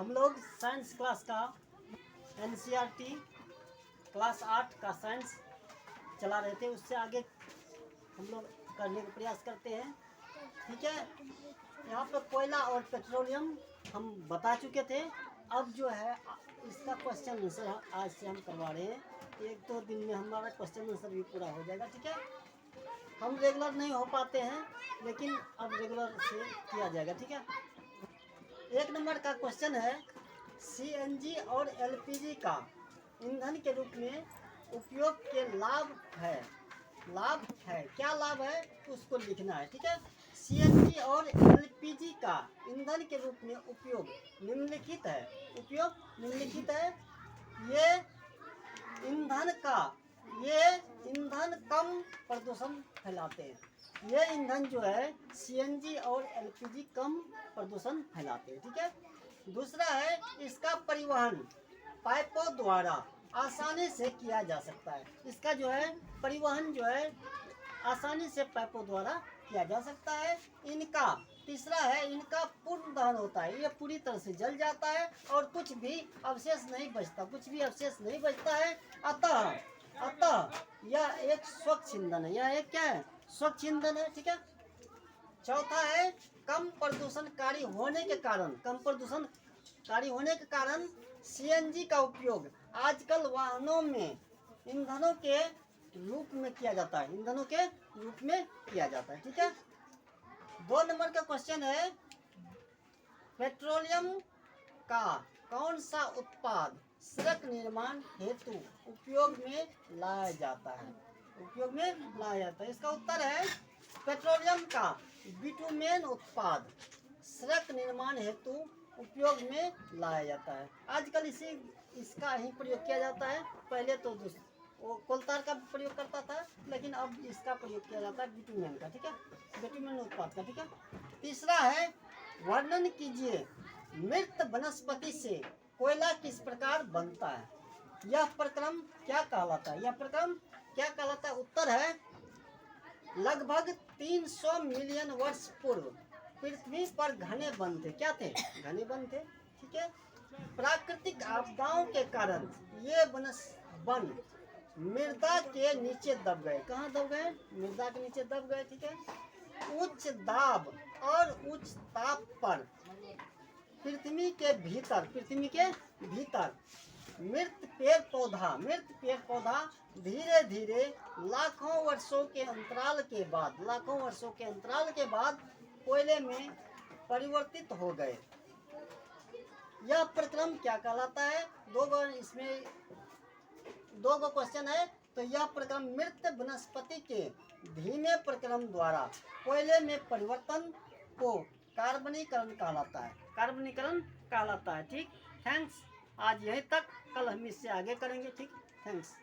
हम लोग science class का एनसीईआरटी क्लास 8 का साइंस चला रहे थे, उससे आगे हम लोग करने का प्रयास करते हैं। ठीक है, यहाँ पे कोयला और पेट्रोलियम हम बता चुके थे। अब जो है इसका क्वेश्चन आंसर आज से हम करवा रहे हैं। 1-2 दिन में हमारा क्वेश्चन आंसर भी पूरा हो जाएगा। ठीक है, हम रेगुलर नहीं हो पाते हैं, लेकिन अब रेगुलर से किया जाएगा। ठीक है, 1 नंबर का क्वेश्चन है, सीएनजी और एलपीजी का ईंधन के रूप में उपयोग के लाभ है। क्या लाभ है उसको लिखना है। ठीक है, सीएनजी और एलपीजी का ईंधन के रूप में उपयोग निम्नलिखित है। ये ईंधन कम प्रदूषण फैलाते हैं। ये ईंधन जो है सीएनजी और एलपीजी कम प्रदूषण फैलाते हैं। ठीक है, दूसरा है इसका परिवहन पाइपों द्वारा आसानी से किया जा सकता है। इसका जो है परिवहन जो है आसानी से पाइपों द्वारा किया जा सकता है। तीसरा है इनका पूर्ण दहन होता है, ये पूरी तरह से जल जाता है और कुछ भी अवशेष नहीं बचता है। अतः यह एक स्वच्छ ईंधन है। यह एक क्या है? स्वच्छ ईंधन है। ठीक है, चौथा है कम प्रदूषणकारी होने के कारण सीएनजी का उपयोग आजकल वाहनों में ईंधनों के रूप में किया जाता है। ठीक है, 2 नंबर का क्वेश्चन है, पेट्रोलियम का कौन सा उत्पाद सड़क निर्माण हेतु उपयोग में लाया जाता है? इसका उत्तर है पेट्रोलियम का बिटुमेन उत्पाद सड़क निर्माण हेतु उपयोग में लाया जाता है। आजकल इसका ही प्रयोग किया जाता है। पहले तो वो कोलतार का प्रयोग करता था, लेकिन अब इसका प्रयोग किया जाता है बिटुमेन का। ठीक है, बिटुमेन उत्पाद का। ठीक है, तीसरा है वर्णन कीजिए मृत वनस्पति से कोयला किस प्रकार बनता है। यह प्रक्रम क्या कहलाता है? उत्तर है लगभग 300 मिलियन वर्ष पूर्व पृथ्वी पर घने वन थे। ठीक है, प्राकृतिक आपदाओं के कारण ये वन मृदा के नीचे दब गए। कहाँ दब गए? मृदा के नीचे दब गए। ठीक है, उच्च दाब और उच्च ताप पर पृथ्वी के भीतर मृत पेड़ पौधा धीरे धीरे लाखों वर्षों के अंतराल के बाद कोयले में परिवर्तित हो गए। यह प्रक्रम क्या कहलाता है? इसमें 2 क्वेश्चन है। तो यह प्रक्रम मृत वनस्पति के धीमे प्रक्रम द्वारा कोयले में परिवर्तन को कार्बनीकरण कहलाता है। ठीक, थैंक्स। आज यहीं तक, कल हम इससे आगे करेंगे। ठीक, थैंक्स।